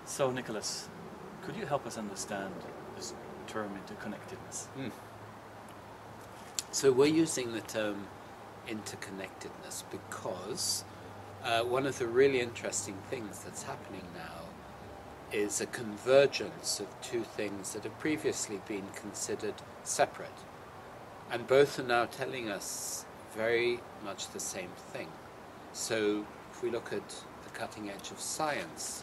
So, Nicholas, could you help us understand this term interconnectedness? So we're using the term interconnectedness because one of the really interesting things that's happening now is a convergence of two things that have previously been considered separate. And both are now telling us very much the same thing. So if we look at the cutting edge of science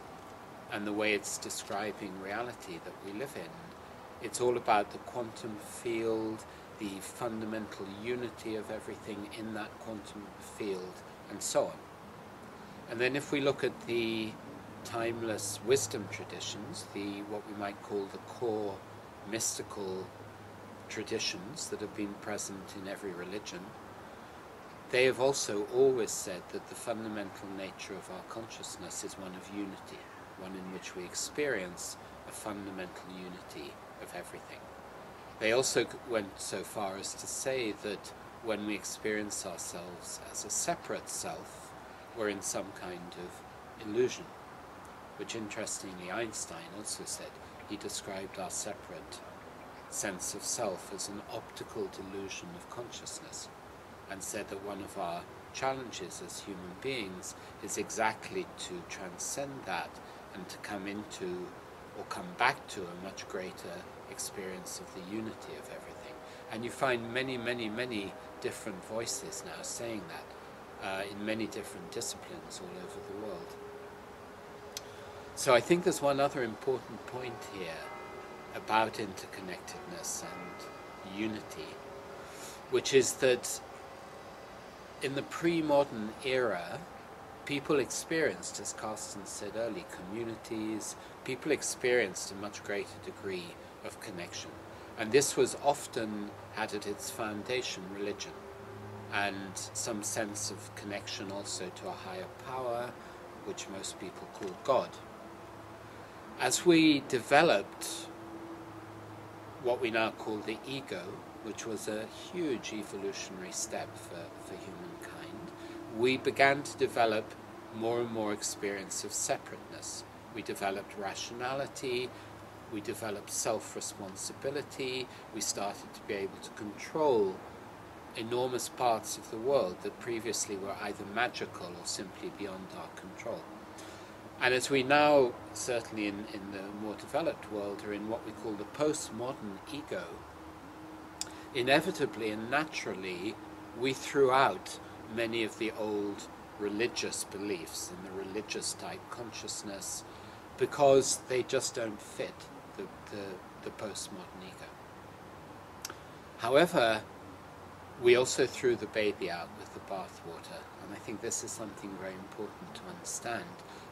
and the way it's describing reality that we live in, it's all about the quantum field, the fundamental unity of everything in that quantum field, and so on. And then if we look at the timeless wisdom traditions, what we might call the core mystical traditions that have been present in every religion, they have also always said that the fundamental nature of our consciousness is one of unity, one in which we experience a fundamental unity of everything. They also went so far as to say that when we experience ourselves as a separate self, we're in some kind of illusion, which interestingly Einstein also said. He described our separate sense of self as an optical delusion of consciousness, and said that one of our challenges as human beings is exactly to transcend that and to come into or come back to a much greater experience of the unity of everything. And you find many, many, many different voices now saying that in many different disciplines all over the world. So I think there's one other important point here about interconnectedness and unity, which is that in the pre-modern era, people experienced, as Carsten said earlier, communities, people experienced a much greater degree of connection. And this was often had at its foundation religion, and some sense of connection also to a higher power, which most people call God. As we developed what we now call the ego, which was a huge evolutionary step for humankind, we began to develop more and more experience of separateness. We developed rationality, we developed self-responsibility, we started to be able to control enormous parts of the world that previously were either magical or simply beyond our control. And as we now, certainly in the more developed world, are in what we call the postmodern ego, inevitably and naturally we threw out many of the old religious beliefs and the religious type consciousness because they just don't fit the postmodern ego. However, we also threw the baby out with the bathwater, and I think this is something very important to understand,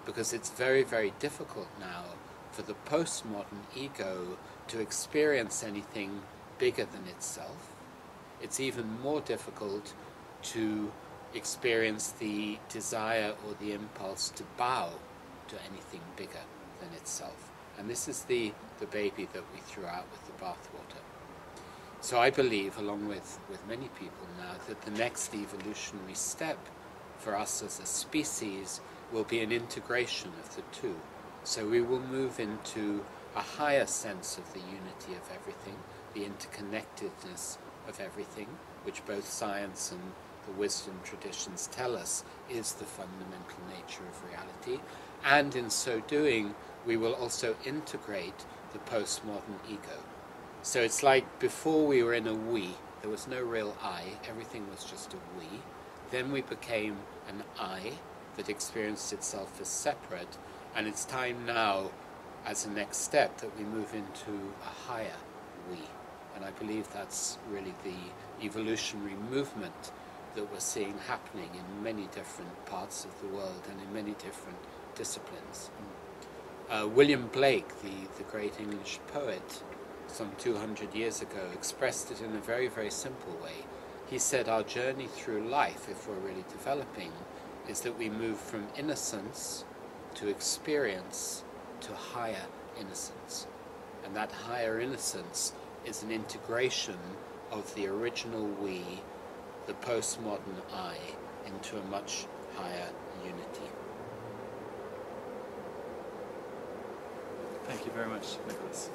because it's very, very difficult now for the postmodern ego to experience anything bigger than itself. It's even more difficult to experience the desire or the impulse to bow to anything bigger than itself. And this is the baby that we threw out with the bathwater. So I believe, along with many people now, that the next evolutionary step for us as a species will be an integration of the two. So we will move into a higher sense of the unity of everything, the interconnectedness of everything, which both science and the wisdom traditions tell us is the fundamental nature of reality. And in so doing, we will also integrate the postmodern ego. So it's like before we were in a we, there was no real I, everything was just a we. Then we became an I that experienced itself as separate, and it's time now, as a next step, that we move into a higher we. And I believe that's really the evolutionary movement that we're seeing happening in many different parts of the world and in many different disciplines. William Blake, the great English poet, some 200 years ago, expressed it in a very, very simple way. He said our journey through life, if we're really developing, is that we move from innocence to experience to higher innocence. And that higher innocence is an integration of the original we, the postmodern I, into a much higher unity. Thank you very much, Nicholas.